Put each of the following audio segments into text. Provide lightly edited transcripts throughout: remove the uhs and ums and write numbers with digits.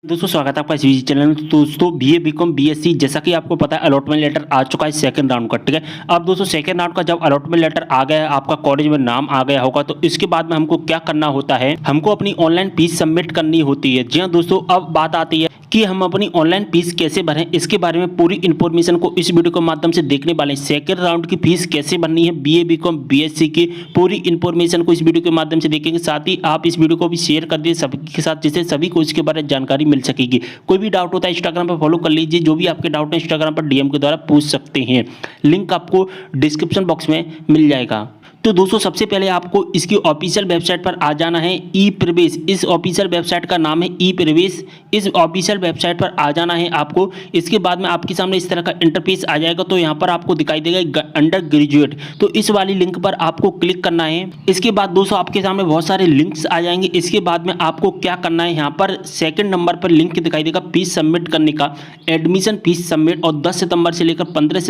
दोस्तों स्वागत है आपका इस वीडियो चैनल में। तो दोस्तों बीए बीकॉम बीएससी जैसा कि आपको पता है अलॉटमेंट लेटर आ चुका है सेकंड राउंड का। ठीक है, अब दोस्तों सेकंड राउंड का जब अलॉटमेंट लेटर आ गया, आपका कॉलेज में नाम आ गया होगा, तो इसके बाद में हमको क्या करना होता है, हमको अपनी ऑनलाइन फीस सबमिट करनी होती है। जी हाँ दोस्तों, अब बात आती है कि हम अपनी ऑनलाइन फीस कैसे भरें। इसके बारे में पूरी इन्फॉर्मेशन को इस वीडियो के माध्यम से देखने वाले हैं। सेकंड राउंड की फीस कैसे भरनी है, बीए बीकॉम बीएससी की पूरी इन्फॉर्मेशन को इस वीडियो के माध्यम से देखेंगे। साथ ही आप इस वीडियो को भी शेयर कर दिए सबके साथ, जिससे सभी को इसके बारे में जानकारी मिल सकेगी। कोई भी डाउट होता है इंस्टाग्राम पर फॉलो कर लीजिए, जो भी आपके डाउट है इंस्टाग्राम पर डीएम के द्वारा पूछ सकते हैं। लिंक आपको डिस्क्रिप्शन बॉक्स में मिल जाएगा। तो दोस्तों सबसे पहले आपको इसकी ऑफिशियल वेबसाइट पर आ जाना है। ई प्रवेश, इस ऑफिशियल वेबसाइट का नाम है ई प्रवेश। इस ऑफिशियल वेबसाइट पर आ जाना है आपको। इसके बाद में आपके सामने इस तरह का इंटरफेस आ जाएगा। तो यहाँ पर आपको दिखाई देगा अंडर ग्रेजुएट, तो इस वाली लिंक पर आपको क्लिक करना है। इसके बाद दोस्तों आपके सामने बहुत सारे लिंक्स आ जाएंगे। इसके बाद में आपको क्या करना है, यहाँ पर सेकंड नंबर पर लिंक दिखाई देगा फीस सबमिट करने का, एडमिशन फीस सबमिट। और 10 सितंबर से लेकर 10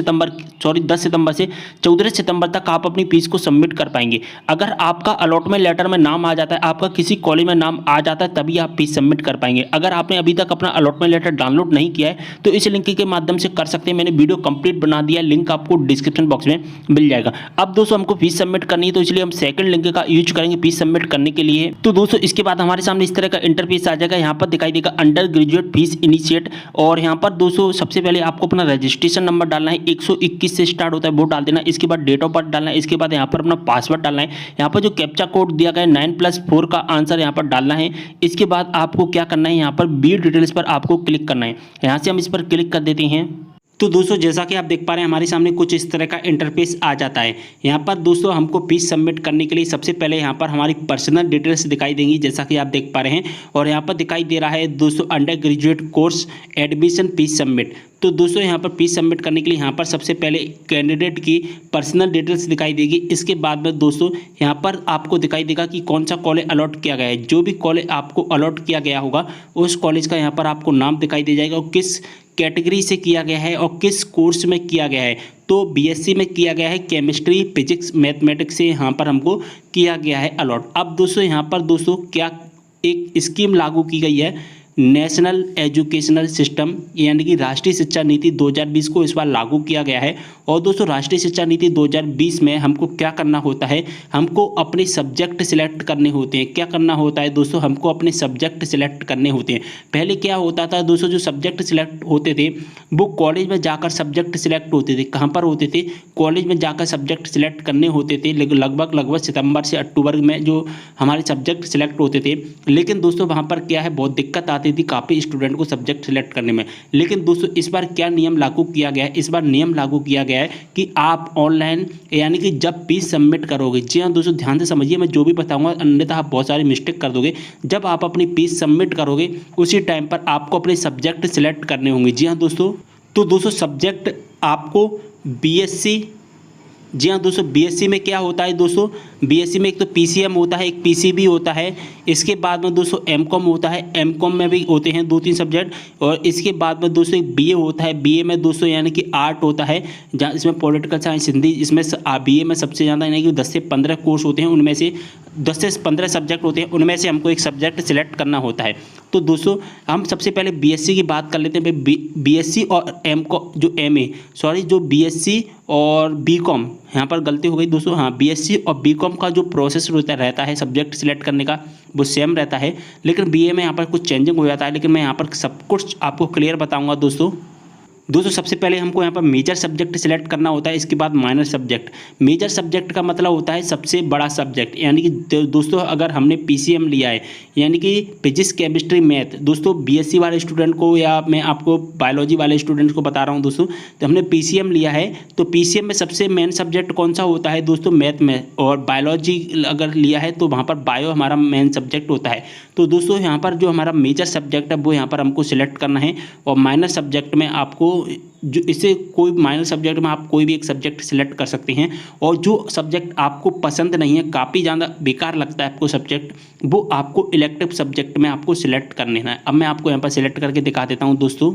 सितंबर से 14 सितंबर तक आप अपनी फीस को सबमिट कर पाएंगे। अगर आपका अलॉटमेंट लेटर में नाम आ जाता है, आपका किसी कॉलेज में नाम आ जाता है, तभी आप फीस सबमिट कर पाएंगे। अगर आपने अभी तक अपना अलॉटमेंट लेटर डाउनलोड नहीं किया है तो इस लिंक के माध्यम से कर सकते हैं। मैंने वीडियो कंप्लीट बना दिया, लिंक आपको डिस्क्रिप्शन बॉक्स में मिल जाएगा। अब दोस्तों हमको फीस सबमिट करनी है, तो इसलिए हम सेकंड लिंक का यूज करेंगे फीस सबमिट करने के लिए। तो दोस्तों इसके बाद हमारे सामने इस तरह का इंटरफेस आ जाएगा। यहाँ पर दिखाई देगा अंडर ग्रेजुएट फीस इनिशिएट। और यहाँ पर दोस्तों सबसे पहले आपको अपना रजिस्ट्रेशन नंबर डालना है, 121 से स्टार्ट होता है वो डाल देना। इसके बाद डेट ऑफ बर्थ डालना है। इसके बाद यहाँ पर अपना पासवर्ड डालना है। यहाँ पर जो कैप्चा कोड दिया गया है 9+4 का आंसर यहाँ पर डालना है। इसके बाद आपको क्या करना है, यहाँ पर बी डिटेल्स पर आपको क्लिक करना है। यहाँ से हम इस पर क्लिक कर देते हैं। तो दोस्तों जैसा कि आप देख पा रहे हैं हमारे सामने कुछ इस तरह का इंटरफेस आ जाता है। यहाँ पर दोस्तों हमको फीस सबमिट करने के लिए सबसे पहले यहाँ पर हमारी पर्सनल डिटेल्स दिखाई देंगी, जैसा कि आप देख पा रहे हैं। और यहाँ पर दिखाई दे रहा है दोस्तों under graduate course admission fees submit. तो दोस्तों यहाँ पर फीस सबमिट करने के लिए यहाँ पर सबसे पहले कैंडिडेट की पर्सनल डिटेल्स दिखाई देगी। इसके बाद में दोस्तों यहाँ पर आपको दिखाई देगा कि कौन सा कॉलेज अलॉट किया गया है। जो भी कॉलेज आपको अलॉट किया गया होगा उस कॉलेज का यहाँ पर आपको नाम दिखाई दे जाएगा, और किस कैटेगरी से किया गया है और किस कोर्स में किया गया है। तो बीएससी में किया गया है केमिस्ट्री फिजिक्स मैथमेटिक्स से यहाँ पर हमको किया गया है अलॉट। अब दोस्तों यहाँ पर दोस्तों क्या एक स्कीम लागू की गई है, नेशनल एजुकेशनल सिस्टम यानी कि राष्ट्रीय शिक्षा नीति 2020 को इस बार लागू किया गया है। और दोस्तों राष्ट्रीय शिक्षा नीति 2020 में हमको क्या करना होता है, हमको अपने सब्जेक्ट सिलेक्ट करने होते हैं। क्या करना होता है दोस्तों, हमको अपने सब्जेक्ट सिलेक्ट करने होते हैं। पहले क्या होता था दोस्तों, जो सब्जेक्ट सिलेक्ट होते थे वो कॉलेज में जाकर सब्जेक्ट सिलेक्ट होते थे। कहाँ पर होते थे, कॉलेज में जाकर सब्जेक्ट सिलेक्ट करने होते थे। लेकिन लगभग सितंबर से अक्टूबर में जो हमारे सब्जेक्ट सिलेक्ट होते थे। लेकिन दोस्तों वहाँ पर क्या है, बहुत दिक्कत आती थी काफ़ी स्टूडेंट को सब्जेक्ट सिलेक्ट करने में। लेकिन दोस्तों इस बार क्या नियम लागू किया गया है, इस बार नियम लागू किया गया है कि आप ऑनलाइन यानी कि जब फीस सबमिट करोगे, जी हाँ दोस्तों ध्यान से समझिए, मैं जो भी बताऊंगा अन्यथा आप बहुत सारी मिस्टेक कर दोगे। जब आप अपनी फीस सबमिट करोगे उसी टाइम पर आपको अपने सब्जेक्ट सिलेक्ट करने होंगे। जी हाँ दोस्तों, तो दोस्तों सब्जेक्ट आपको बीएससी, जी हाँ दोस्तों बीएससी में क्या होता है दोस्तों, बीएससी में एक तो पीसीएम होता है, एक पीसीबी होता है। इसके बाद में दोस्तों एमकॉम होता है, एमकॉम में भी होते हैं 2-3 सब्जेक्ट। और इसके बाद में दोस्तों एक बीए होता है, बीए में दोस्तों यानी कि आर्ट होता है, जहाँ इसमें पॉलिटिकल साइंस हिंदी, इसमें बीए में सबसे ज़्यादा यानी कि 10 से 15 कोर्स होते हैं, उनमें से 10 से 15 सब्जेक्ट होते हैं, उनमें से हमको एक सब्जेक्ट सिलेक्ट करना होता है। तो दोस्तों हम सबसे पहले बीएससी की बात कर लेते हैं। बीएससी और एमकॉम जो जो बीएससी और बीकॉम, यहाँ पर गलती हो गई दोस्तों, हाँ बीएससी और बीकॉम का जो प्रोसेस रहता है सब्जेक्ट सिलेक्ट करने का वो सेम रहता है। लेकिन बीए में यहाँ पर कुछ चेंजिंग हो जाता है, लेकिन मैं यहाँ पर सब कुछ आपको क्लियर बताऊँगा दोस्तों। सबसे पहले हमको यहाँ पर मेजर सब्जेक्ट सिलेक्ट करना होता है, इसके बाद माइनर सब्जेक्ट। मेजर सब्जेक्ट का मतलब होता है सबसे बड़ा सब्जेक्ट, यानी कि दोस्तों अगर हमने पीसीएम लिया है यानी कि फिजिक्स केमिस्ट्री मैथ, दोस्तों बीएससी वाले स्टूडेंट को या मैं आपको बायोलॉजी वाले स्टूडेंट को बता रहा हूँ दोस्तों, तो हमने पीसीएम लिया है तो पीसीएम में सबसे मेन सब्जेक्ट कौन सा होता है दोस्तों, मैथ में। और बायोलॉजी अगर लिया है तो वहाँ पर बायो हमारा मेन सब्जेक्ट होता है। तो दोस्तों यहाँ पर जो हमारा मेजर सब्जेक्ट है वो यहाँ पर हमको सिलेक्ट करना है। और माइनर सब्जेक्ट में आपको जो इससे कोई माइनर सब्जेक्ट में आप कोई भी एक सब्जेक्ट सिलेक्ट कर सकते हैं। और जो सब्जेक्ट आपको पसंद नहीं है, काफ़ी ज़्यादा बेकार लगता है आपको सब्जेक्ट, वो आपको इलेक्टिव सब्जेक्ट में आपको सिलेक्ट करने है। अब मैं आपको यहाँ पर सिलेक्ट करके दिखा देता हूँ दोस्तों।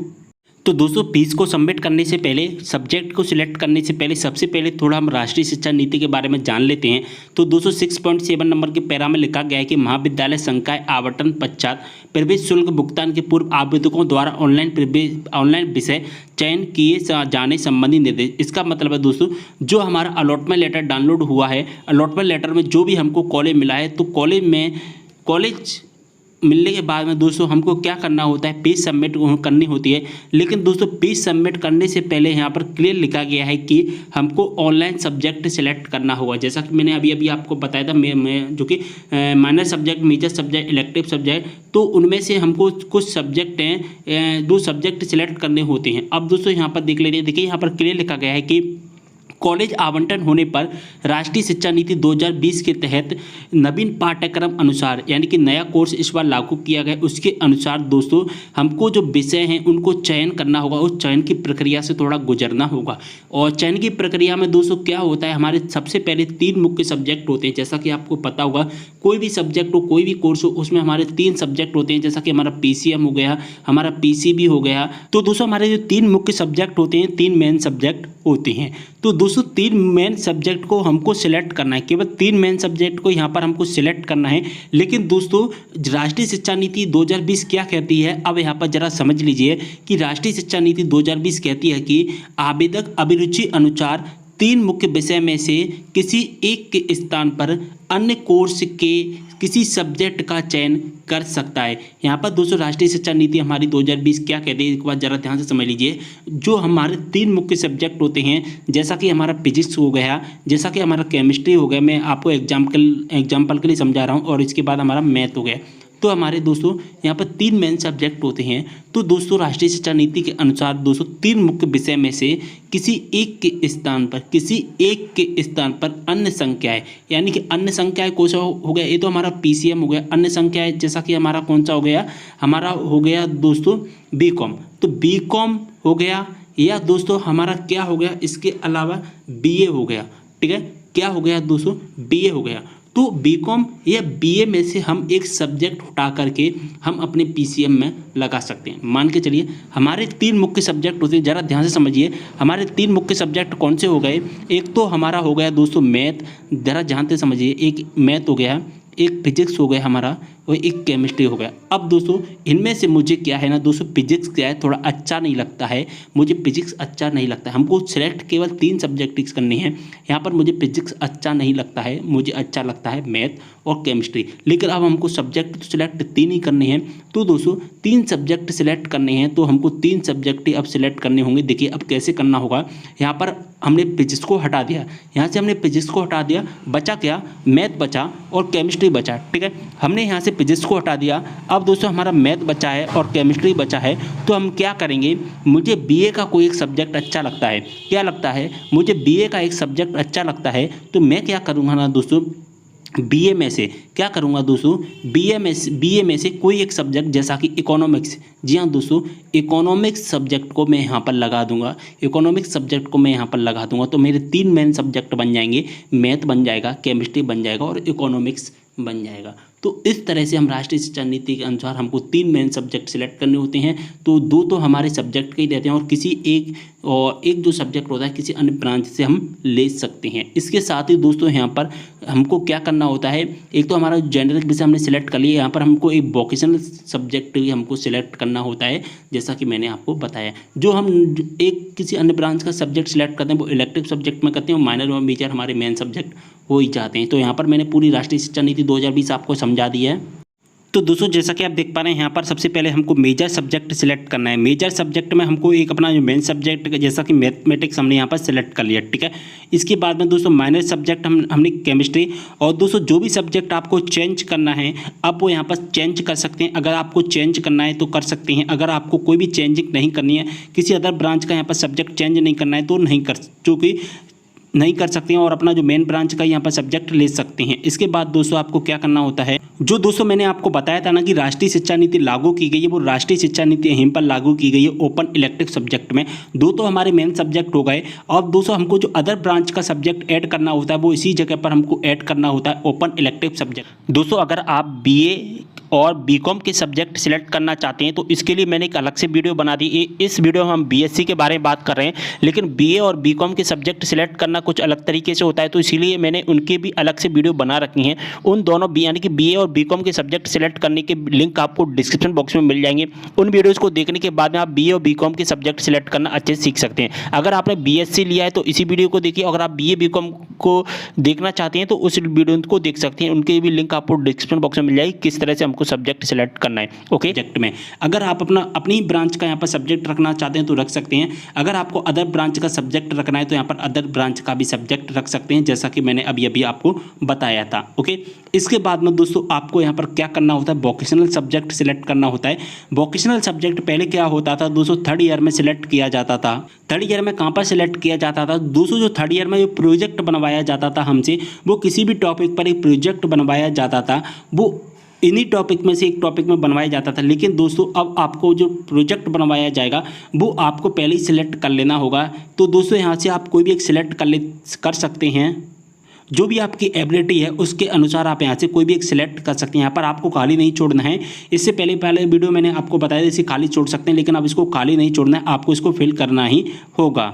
तो दोस्तों फीस को सबमिट करने से पहले, सब्जेक्ट को सिलेक्ट करने से पहले सबसे पहले थोड़ा हम राष्ट्रीय शिक्षा नीति के बारे में जान लेते हैं। तो दोस्तों 6.7 नंबर के पैरा में लिखा गया है कि महाविद्यालय संकाय आवंटन पश्चात प्रवेश शुल्क भुगतान के पूर्व आवेदकों द्वारा ऑनलाइन विषय चयन किए जाने संबंधी निर्देश। इसका मतलब है दोस्तों, जो हमारा अलॉटमेंट लेटर डाउनलोड हुआ है, अलॉटमेंट लेटर में जो भी हमको कॉलेज मिला है, तो कॉलेज मिलने के बाद में दोस्तों हमको क्या करना होता है, पेज सबमिट करनी होती है। लेकिन दोस्तों पेज सबमिट करने से पहले यहाँ पर क्लियर लिखा गया है कि हमको ऑनलाइन सब्जेक्ट सेलेक्ट करना होगा। जैसा कि मैंने अभी आपको बताया था, मैं जो कि minor subject, major subject, elective subject, तो उनमें से हमको कुछ सब्जेक्ट हैं, 2 सब्जेक्ट सेलेक्ट करने होते हैं। अब दोस्तों यहाँ पर देख लीजिए, देखिए यहाँ पर क्लियर लिखा गया है कि कॉलेज आवंटन होने पर राष्ट्रीय शिक्षा नीति 2020 के तहत नवीन पाठ्यक्रम अनुसार, यानी कि नया कोर्स इस बार लागू किया गया, उसके अनुसार दोस्तों हमको जो विषय हैं उनको चयन करना होगा। उस चयन की प्रक्रिया से थोड़ा गुजरना होगा। और चयन की प्रक्रिया में दोस्तों क्या होता है, हमारे सबसे पहले 3 मुख्य सब्जेक्ट होते हैं। जैसा कि आपको पता होगा, कोई भी सब्जेक्ट हो, कोई भी कोर्स हो, उसमें हमारे 3 सब्जेक्ट होते हैं। जैसा कि हमारा PCM हो गया, हमारा PCB हो गया। तो दोस्तों हमारे जो 3 मुख्य सब्जेक्ट होते हैं, 3 मेन सब्जेक्ट होते हैं। तो दोस्तों 3 मेन सब्जेक्ट को हमको सिलेक्ट करना है, केवल 3 मेन सब्जेक्ट को यहाँ पर हमको सिलेक्ट करना है। लेकिन दोस्तों राष्ट्रीय शिक्षा नीति 2020 क्या कहती है, अब यहाँ पर जरा समझ लीजिए कि राष्ट्रीय शिक्षा नीति 2020 कहती है कि आवेदक अभिरुचि अनुसार 3 मुख्य विषय में से किसी एक के स्थान पर अन्य कोर्स के किसी सब्जेक्ट का चयन कर सकता है। यहाँ पर दोस्तों राष्ट्रीय शिक्षा नीति हमारी 2020 क्या कहती है, एक बार ज़रा ध्यान से समझ लीजिए। जो हमारे 3 मुख्य सब्जेक्ट होते हैं, जैसा कि हमारा फिजिक्स हो गया, जैसा कि हमारा केमिस्ट्री हो गया, मैं आपको एग्जाम्पल के लिए समझा रहा हूँ, और इसके बाद हमारा मैथ हो गया। तो हमारे दोस्तों यहाँ पर 3 मेन सब्जेक्ट होते हैं। तो दोस्तों राष्ट्रीय शिक्षा नीति के अनुसार दोस्तों 3 मुख्य विषय में से किसी एक के स्थान पर अन्य संख्याएं, यानी कि अन्य संख्याएं कौन सा हो गया, ये तो हमारा PCM हो गया। अन्य संख्याएं जैसा कि हमारा कौन सा हो गया, हमारा हो गया दोस्तों BCom। तो BCom हो गया, या दोस्तों हमारा क्या हो गया, इसके अलावा BA हो गया। ठीक है, क्या हो गया दोस्तों, BA हो गया। तो BCom या BA में से हम एक सब्जेक्ट उठा करके हम अपने PCM में लगा सकते हैं। मान के चलिए हमारे 3 मुख्य सब्जेक्ट होते हैं, ज़रा ध्यान से समझिए। हमारे 3 मुख्य सब्जेक्ट कौन से हो गए, एक तो हमारा हो गया दोस्तों मैथ, ज़रा ध्यान से समझिए, एक मैथ हो गया, एक फिजिक्स हो गया हमारा, और एक केमिस्ट्री हो गया। अब दोस्तों इनमें से मुझे क्या है ना दोस्तों, फिजिक्स क्या है, थोड़ा अच्छा नहीं लगता है, मुझे फिजिक्स अच्छा नहीं लगता है। हमको सिलेक्ट केवल 3 सब्जेक्ट करनी है। यहाँ पर मुझे फिजिक्स अच्छा नहीं लगता है, मुझे अच्छा लगता है मैथ और केमिस्ट्री। लेकिन अब हमको सब्जेक्ट तो सिलेक्ट 3 ही करने हैं। तो दोस्तों 3 सब्जेक्ट सिलेक्ट करने हैं, तो हमको 3 सब्जेक्ट अब सिलेक्ट करने होंगे। देखिए अब कैसे करना होगा, यहाँ पर हमने फिजिक्स को हटा दिया, यहाँ से हमने फिजिक्स को हटा दिया, बचा क्या, मैथ बचा और केमिस्ट्री बचा। ठीक है, हमने यहाँ से फिजिक्स को हटा दिया। अब दोस्तों हमारा मैथ बचा है और केमिस्ट्री बचा है। तो हम क्या करेंगे, मुझे BA का कोई एक सब्जेक्ट अच्छा लगता है, क्या लगता है, मुझे BA का एक सब्जेक्ट अच्छा लगता है। तो मैं क्या करूँगा ना दोस्तों, BA में से क्या करूँगा दोस्तों, BA में से कोई एक सब्जेक्ट, जैसा कि इकोनॉमिक्स। जी हाँ दोस्तों, इकोनॉमिक्स सब्जेक्ट को मैं यहाँ पर लगा दूंगा, इकोनॉमिक्स सब्जेक्ट को मैं यहाँ पर लगा दूंगा। तो मेरे 3 मेन सब्जेक्ट बन जाएंगे, मैथ बन जाएगा, केमिस्ट्री बन जाएगा और इकोनॉमिक्स बन जाएगा। तो इस तरह से हम राष्ट्रीय शिक्षा नीति के अनुसार हमको 3 मेन सब्जेक्ट सिलेक्ट करने होते हैं। तो 2 तो हमारे सब्जेक्ट के ही रहते हैं, और किसी एक जो सब्जेक्ट होता है किसी अन्य ब्रांच से हम ले सकते हैं। इसके साथ ही दोस्तों यहाँ पर हमको क्या करना होता है, एक तो हमारा जेनरिक विषय हमने सिलेक्ट कर लिया, यहाँ पर हमको एक वोकेशनल सब्जेक्ट भी हमको सिलेक्ट करना होता है। जैसा कि मैंने आपको बताया, जो हम एक किसी अन्य ब्रांच का सब्जेक्ट सिलेक्ट करते हैं वो इलेक्टिव सब्जेक्ट में करते हैं, और माइनर और मेजर हमारे मेन सब्जेक्ट हो ही जाते हैं। तो यहाँ पर मैंने पूरी राष्ट्रीय शिक्षा नीति 2020 आपको समझा दी है। तो दोस्तों जैसा कि आप देख पा रहे हैं, यहाँ पर सबसे पहले हमको मेजर सब्जेक्ट सिलेक्ट करना है। मेजर सब्जेक्ट में हमको एक अपना जो मेन सब्जेक्ट, जैसा कि मैथमेटिक्स हमने यहाँ पर सिलेक्ट कर लिया। ठीक है, इसके बाद में दोस्तों माइनर सब्जेक्ट हमने केमिस्ट्री। और दोस्तों जो भी सब्जेक्ट आपको चेंज करना है, आप वो यहाँ पर चेंज कर सकते हैं। अगर आपको चेंज करना है तो कर सकते हैं, अगर आपको कोई भी चेंजिंग नहीं करनी है, किसी अदर ब्रांच का यहाँ पर सब्जेक्ट चेंज नहीं करना है, तो नहीं कर सकते हैं, और अपना जो मेन ब्रांच का यहाँ पर सब्जेक्ट ले सकते हैं। इसके बाद दोस्तों आपको क्या करना होता है, जो दोस्तों मैंने आपको बताया था ना कि राष्ट्रीय शिक्षा नीति लागू की गई है, वो राष्ट्रीय शिक्षा नीति यहीं पर लागू की गई है ओपन इलेक्टिव सब्जेक्ट में। 2 तो हमारे मेन सब्जेक्ट हो गए, और दोस्तों हमको जो अदर ब्रांच का सब्जेक्ट ऐड करना होता है वो इसी जगह पर हमको ऐड करना होता है, ओपन इलेक्टिव सब्जेक्ट। दोस्तों अगर आप BA और बीकॉम के सब्जेक्ट सिलेक्ट करना चाहते हैं तो इसके लिए मैंने एक अलग से वीडियो बना दी। इस वीडियो में हम बीएससी के बारे में बात कर रहे हैं, लेकिन बीए और बीकॉम के सब्जेक्ट सिलेक्ट करना कुछ अलग तरीके से होता है, तो इसीलिए मैंने उनके भी अलग से वीडियो बना रखी हैं। उन दोनों यानी कि बीए और बीकॉम के सब्जेक्ट सिलेक्ट करने के लिंक आपको डिस्क्रिप्शन बॉक्स में मिल जाएंगे। उन वीडियोज़ को देखने के बाद में आप बीए और बीकॉम के सब्जेक्ट सिलेक्ट करना अच्छे से सीख सकते हैं। अगर आपने बीएससी लिया है तो इसी वीडियो को देखिए, अगर आप बीए बीकॉम को देखना चाहते हैं तो उस वीडियो को देख सकते हैं। उनके भी लिंक आपको डिस्क्रिप्शन बॉक्स में मिल जाएगी, किस तरह से हमको सब्जेक्ट सिलेक्ट करना है। ओके, सब्जेक्ट में अगर आप अपनी ब्रांच का यहाँ पर सब्जेक्ट रखना चाहते हैं तो रख सकते हैं। अगर आपको अदर ब्रांच का सब्जेक्ट रखना है तो यहाँ पर अदर ब्रांच का भी सब्जेक्ट रख सकते हैं, जैसा कि मैंने अभी आपको बताया था। ओके, इसके बाद में दोस्तों आपको यहाँ पर क्या करना होता है, वोकेशनल सब्जेक्ट सिलेक्ट करना होता है। वोकेशनल सब्जेक्ट पहले क्या होता था दोस्तों, थर्ड ईयर में सिलेक्ट किया जाता था। थर्ड ईयर में कहाँ पर सिलेक्ट किया जाता था दोस्तों, जो थर्ड ईयर में जो प्रोजेक्ट बनवाया जाता था हमसे, वो किसी भी टॉपिक पर एक प्रोजेक्ट बनवाया जाता था, वो इन्हीं टॉपिक में से एक टॉपिक में बनवाया जाता था। लेकिन दोस्तों अब आपको जो प्रोजेक्ट बनवाया जाएगा वो आपको पहले ही सिलेक्ट कर लेना होगा। तो दोस्तों यहाँ से आप कोई भी एक सिलेक्ट कर सकते हैं, जो भी आपकी एबिलिटी है उसके अनुसार आप यहाँ से कोई भी एक सिलेक्ट कर सकते हैं। यहाँ पर आपको खाली नहीं छोड़ना है। इससे पहले वीडियो मैंने आपको बताया इसे खाली छोड़ सकते हैं, लेकिन अब इसको खाली नहीं छोड़ना है, आपको इसको फिल करना ही होगा।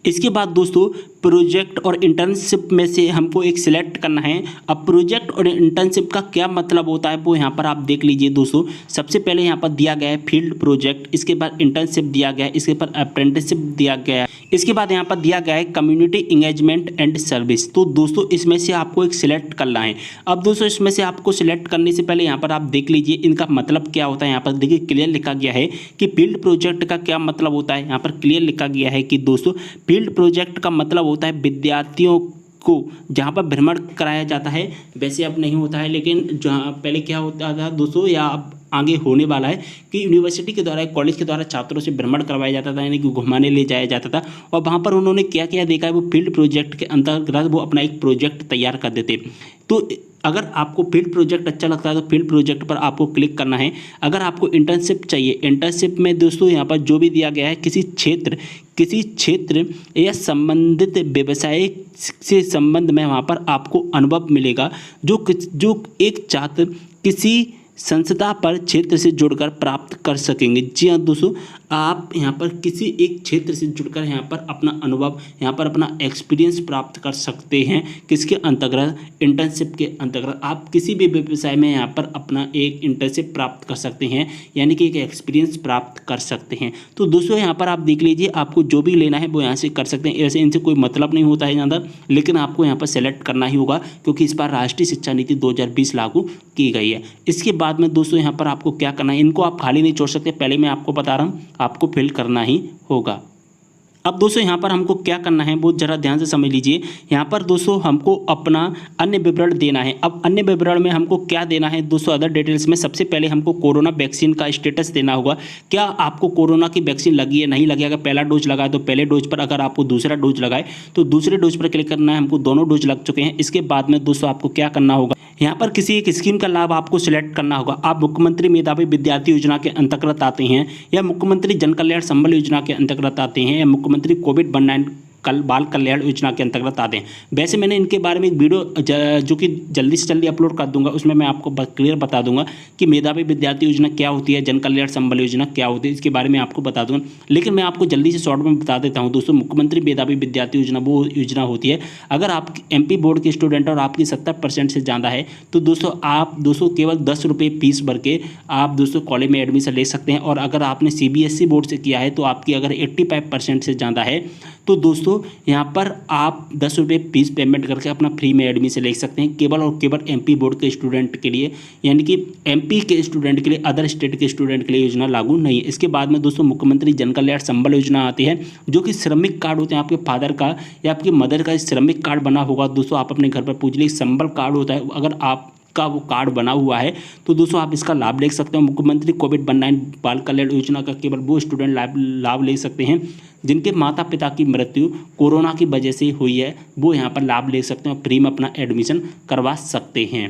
इसके बाद दोस्तों प्रोजेक्ट और इंटर्नशिप में से हमको एक सिलेक्ट करना है। अब प्रोजेक्ट और इंटर्नशिप का क्या मतलब होता है वो यहाँ पर आप देख लीजिए दोस्तों। सबसे पहले यहाँ पर दिया गया है फील्ड प्रोजेक्ट, इसके बाद इंटर्नशिप दिया गया है, इसके बाद अप्रेंटिसशिप दिया गया है, इसके बाद यहाँ पर दिया गया है कम्युनिटी इंगेजमेंट एंड सर्विस। तो दोस्तों इसमें से आपको एक सिलेक्ट करना है। अब दोस्तों इसमें से आपको सिलेक्ट करने से पहले यहाँ पर आप देख लीजिए इनका मतलब क्या होता है। यहाँ पर देखिए क्लियर लिखा गया है कि फील्ड प्रोजेक्ट का क्या मतलब होता है। यहाँ पर क्लियर लिखा गया है कि दोस्तों फील्ड प्रोजेक्ट का मतलब होता है विद्यार्थियों को जहाँ पर भ्रमण कराया जाता है। वैसे अब नहीं होता है, लेकिन जहाँ पहले क्या होता था दोस्तों, या अब आगे होने वाला है कि यूनिवर्सिटी के द्वारा कॉलेज के द्वारा छात्रों से भ्रमण करवाया जाता था, यानी कि घुमाने ले जाया जाता था। और वहाँ पर उन्होंने क्या क्या देखा है, वो फील्ड प्रोजेक्ट के अंतर्गत वो अपना एक प्रोजेक्ट तैयार कर देते। तो अगर आपको फील्ड प्रोजेक्ट अच्छा लगता है तो फील्ड प्रोजेक्ट पर आपको क्लिक करना है। अगर आपको इंटर्नशिप चाहिए, इंटर्नशिप में दोस्तों यहाँ पर जो भी दिया गया है किसी क्षेत्र या संबंधित व्यवसाय से संबंध में वहाँ पर आपको अनुभव मिलेगा जो एक छात्र किसी संस्था पर क्षेत्र से जुड़कर प्राप्त कर सकेंगे। जी हाँ दोस्तों, आप यहाँ पर किसी एक क्षेत्र से जुड़कर यहाँ पर अपना अनुभव, यहाँ पर अपना एक्सपीरियंस प्राप्त कर सकते हैं। किसके अंतर्गत, इंटर्नशिप के अंतर्गत। आप किसी भी व्यवसाय में यहाँ पर अपना एक इंटर्नशिप प्राप्त कर सकते हैं, यानी कि एक एक्सपीरियंस प्राप्त कर सकते हैं। तो दोस्तों यहाँ पर आप देख लीजिए, आपको जो भी लेना है वो यहाँ से कर सकते हैं। ऐसे इनसे कोई मतलब नहीं होता है ज़्यादा, लेकिन आपको यहाँ पर सेलेक्ट करना ही होगा, क्योंकि इस बार राष्ट्रीय शिक्षा नीति 2020 लागू की गई है। इसके बाद में दोस्तों यहाँ पर आपको क्या करना है, इनको आप खाली नहीं छोड़ सकते, पहले मैं आपको बता रहा हूँ, आपको फिल करना ही होगा। अब दोस्तों यहाँ पर हमको क्या करना है वो जरा ध्यान से समझ लीजिए। यहाँ पर दोस्तों हमको अपना अन्य विवरण देना है। अब अन्य विवरण में हमको क्या देना है दोस्तों, अदर डिटेल्स में सबसे पहले हमको कोरोना वैक्सीन का स्टेटस देना होगा। क्या आपको कोरोना की वैक्सीन लगी है, नहीं लगी। अगर पहला डोज लगा है तो पहले डोज पर, अगर आपको दूसरा डोज लगाए तो दूसरे डोज पर क्लिक करना है। हमको दोनों डोज लग चुके हैं। इसके बाद में दोस्तों आपको क्या करना होगा, यहाँ पर किसी एक स्कीम का लाभ आपको सिलेक्ट करना होगा। आप मुख्यमंत्री मेधावी विद्यार्थी योजना के अंतर्गत आते हैं, या मुख्यमंत्री जन कल्याण संबल योजना के अंतर्गत आते हैं, या मुख्यमंत्री कोविड-19 बाल कल्याण योजना के अंतर्गत आते हैं। वैसे मैंने इनके बारे में एक वीडियो जो कि जल्दी से जल्दी अपलोड कर दूंगा, उसमें मैं आपको क्लियर बता दूंगा कि मेधावी विद्यार्थी योजना क्या होती है, जन कल्याण संबल योजना क्या होती है, इसके बारे में आपको बता दूंगा। लेकिन मैं आपको जल्दी से शॉर्ट में बता देता हूँ दोस्तों। मुख्यमंत्री मेधावी विद्यार्थी योजना वो योजना होती है, अगर आप MP बोर्ड के स्टूडेंट और आपकी 70% से ज़्यादा है तो दोस्तों केवल 10 रुपये फीस भर के आप दोस्तों कॉलेज में एडमिशन ले सकते हैं। और अगर आपने CBSE बोर्ड से किया है तो आपकी अगर 85% से ज़्यादा है तो दोस्तों यहाँ पर आप 10 रुपये फीस पेमेंट करके अपना फ्री में एडमिशन ले सकते हैं, केवल और केवल MP बोर्ड के स्टूडेंट के लिए, यानी कि MP के स्टूडेंट के लिए, अदर स्टेट के स्टूडेंट के लिए योजना लागू नहीं है। इसके बाद में दोस्तों मुख्यमंत्री जन कल्याण संबल योजना आती है, जो कि श्रमिक कार्ड होते हैं। आपके फादर का या आपकी मदर का श्रमिक कार्ड बना होगा दोस्तों, आप अपने घर पर पूछ लीजिए, संबल कार्ड होता है। अगर आपका वो कार्ड बना हुआ है तो दोस्तों आप इसका लाभ ले सकते हो। मुख्यमंत्री कोविड-19 बाल कल्याण योजना का केवल वो स्टूडेंट लाभ ले सकते हैं जिनके माता पिता की मृत्यु कोरोना की वजह से हुई है, वो यहाँ पर लाभ ले सकते हैं और फ्री में अपना एडमिशन करवा सकते हैं।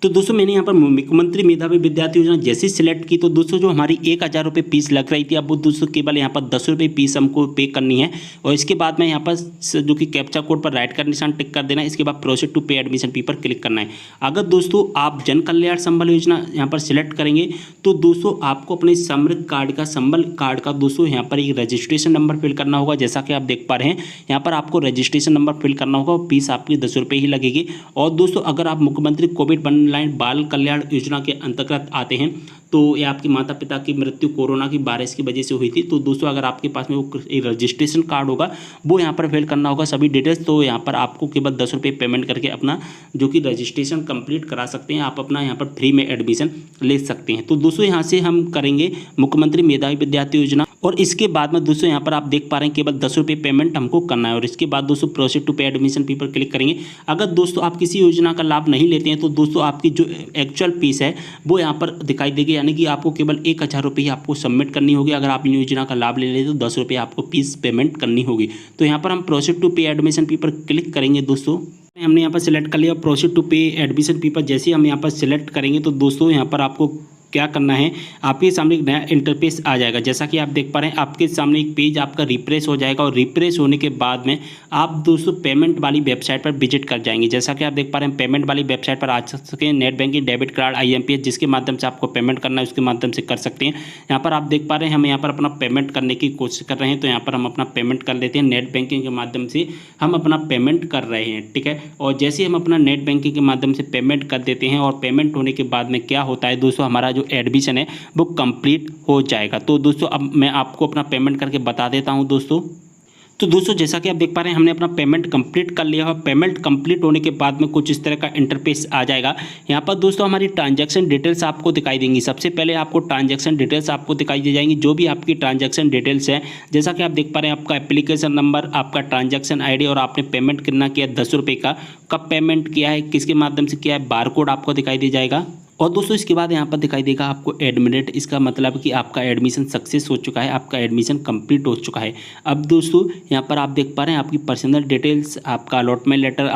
तो दोस्तों मैंने यहाँ पर मुख्यमंत्री मेधावी विद्यार्थी योजना जैसे सिलेक्ट की तो दोस्तों जो हमारी 1000 रुपये फीस लग रही थी अब वो दोस्तों केवल यहाँ पर 10 रुपये फीस हमको पे करनी है। और इसके बाद में यहाँ पर जो कि कैप्चा कोड पर राइट का निशान टिक कर देना है। इसके बाद प्रोसीड टू पे एडमिशन फी पर क्लिक करना है। अगर दोस्तों आप जन कल्याण संबल योजना यहाँ पर सिलेक्ट करेंगे तो दोस्तों आपको अपने समृद्ध कार्ड का संबल कार्ड का दोस्तों यहाँ पर एक रजिस्ट्रेशन नंबर फिल करना होगा। जैसा कि आप देख पा रहे हैं यहाँ पर आपको रजिस्ट्रेशन नंबर फिल करना होगा। फीस आपकी 10 रुपये ही लगेगी। और दोस्तों अगर आप मुख्यमंत्री कोविड ऑनलाइन बाल कल्याण योजना के अंतर्गत आते हैं तो ये आपके माता पिता की मृत्यु कोरोना की वायरस की वजह से हुई थी। तो दोस्तों अगर आपके पास में वो रजिस्ट्रेशन कार्ड होगा वो यहाँ पर फिल करना होगा सभी डिटेल्स। तो यहाँ पर आपको केवल 10 रुपये पेमेंट करके अपना जो कि रजिस्ट्रेशन कंप्लीट करा सकते हैं। आप अपना यहाँ पर फ्री में एडमिशन ले सकते हैं। तो दोस्तों यहाँ से हम करेंगे मुख्यमंत्री मेधावी विद्यार्थी योजना और इसके बाद में दोस्तों यहाँ पर आप देख पा रहे हैं केवल 10 रुपये पेमेंट हमको करना है। और इसके बाद दोस्तों प्रोसीड टू पे एडमिशन फी पर क्लिक करेंगे। अगर दोस्तों आप किसी योजना का लाभ नहीं लेते हैं तो दोस्तों आपकी जो एक्चुअल फीस है वो यहाँ पर दिखाई देगी, यानी कि आपको केवल 1000 रुपये ही आपको सबमिट करनी होगी। अगर आप इन योजना का लाभ ले लेते तो 10 रुपये आपको फीस पेमेंट करनी होगी। तो यहाँ पर हम प्रोसीड टू पे एडमिशन फी पर क्लिक करेंगे। दोस्तों हमने यहाँ पर सिलेक्ट कर लिया प्रोसीड टू पे एडमिशन फी पर। जैसे हम यहाँ पर सिलेक्ट करेंगे तो दोस्तों यहाँ पर आपको क्या करना है, आपके सामने एक नया इंटरफेस आ जाएगा। जैसा कि आप देख पा रहे हैं आपके सामने एक पेज आपका रिफ्रेश हो जाएगा और रिफ्रेश होने के बाद में आप दोस्तों पेमेंट वाली वेबसाइट पर विजिट कर जाएंगे। जैसा कि आप देख पा रहे हैं पेमेंट वाली वेबसाइट पर आ सकते हैं। Net banking, debit card, IMPS जिसके माध्यम से आपको पेमेंट करना है उसके माध्यम से कर सकते हैं। यहाँ पर आप देख पा रहे हैं हम यहाँ पर अपना पेमेंट करने की कोशिश कर रहे हैं। तो यहाँ पर हम अपना पेमेंट कर लेते हैं। नेट बैंकिंग के माध्यम से हम अपना पेमेंट कर रहे हैं, ठीक है। और जैसे हम अपना नेट बैंकिंग के माध्यम से पेमेंट कर देते हैं और पेमेंट होने के बाद में क्या होता है दोस्तों, हमारा जो एडमिशन है वो कंप्लीट हो जाएगा। तो दोस्तों अब मैं आपको अपना पेमेंट करके बता देता हूं दोस्तों। तो दोस्तों जैसा कि आप देख पा रहे हैं हमने अपना पेमेंट कंप्लीट कर लिया है। पेमेंट कंप्लीट होने के बाद में कुछ इस तरह का इंटरफेस आ जाएगा। यहाँ पर दोस्तों हमारी ट्रांजैक्शन डिटेल्स आपको दिखाई देंगी। सबसे पहले आपको ट्रांजैक्शन डिटेल्स आपको दिखाई दी जाएंगी, जो भी आपकी ट्रांजैक्शन डिटेल्स है। जैसा कि आप देख पा रहे हैं आपका एप्लीकेशन नंबर, आपका ट्रांजैक्शन ID और आपने पेमेंट कितना किया 10 रुपये का, कब पेमेंट किया है, किसके माध्यम से किया है, बारकोड आपको दिखाई दे जाएगा। और दोस्तों इसके बाद यहाँ पर दिखाई देगा आपको एडमिट। इसका मतलब कि आपका एडमिशन सक्सेस हो चुका है, आपका एडमिशन कंप्लीट हो चुका है। अब दोस्तों यहाँ पर आप देख पा रहे हैं आपकी पर्सनल डिटेल्स, आपका अलॉटमेंट लेटर,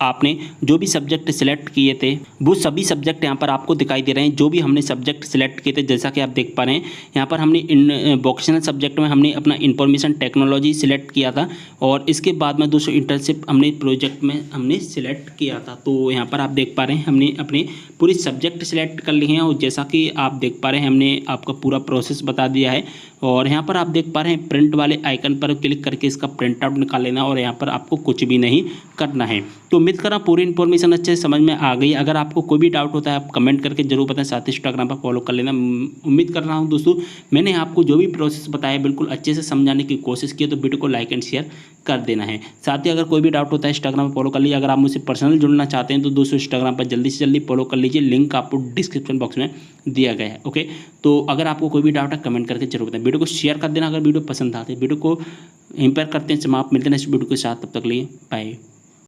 आपने जो भी सब्जेक्ट सिलेक्ट किए थे वो सभी सब्जेक्ट यहाँ पर आपको दिखाई दे रहे हैं। जो भी हमने सब्जेक्ट सिलेक्ट किए थे, जैसा कि आप देख पा रहे हैं यहाँ पर हमने इन वोकेशनल सब्जेक्ट में हमने अपना इंफॉर्मेशन टेक्नोलॉजी सिलेक्ट किया था। और इसके बाद में दोस्तों इंटर्नशिप हमने प्रोजेक्ट में हमने सिलेक्ट किया था। तो यहाँ पर आप देख पा रहे हैं हमने अपने पूरे सब्जेक्ट सिलेक्ट कर लिए हैं। और जैसा कि आप देख पा रहे हैं हमने आपका पूरा प्रोसेस बता दिया है। और यहाँ पर आप देख पा रहे हैं प्रिंट वाले आइकन पर क्लिक करके इसका प्रिंट आउट निकाल लेना और यहाँ पर आपको कुछ भी नहीं करना है। तो उम्मीद कर रहा हूँ पूरी इन्फॉर्मेशन अच्छे से समझ में आ गई। अगर आपको कोई भी डाउट होता है आप कमेंट करके जरूर बताएं, साथ ही इंस्टाग्राम पर फॉलो कर लेना। उम्मीद कर रहा हूँ दोस्तों मैंने आपको जो भी प्रोसेस बताया बिल्कुल अच्छे से समझाने की कोशिश की। तो वीडियो को लाइक एंड शेयर कर देना है। साथ ही अगर कोई भी डाउट होता है इंस्टाग्राम पर फॉलो कर लीजिए। अगर आप मुझसे पर्सनल जुड़ना चाहते हैं तो दोस्तों इंस्टाग्राम पर जल्दी से जल्दी फॉलो कर लीजिए। लिंक आपको डिस्क्रिप्शन बॉक्स में दिया गया है। ओके, तो अगर आपको कोई भी डाउट है कमेंट करके जरूर बताएं। वीडियो को शेयर कर देना अगर वीडियो पसंद आते हैं। वीडियो को इम्पेयर करते हैं समाप्त। मिलते हैं नेक्स्ट वीडियो के साथ, तब तक लिए बाय।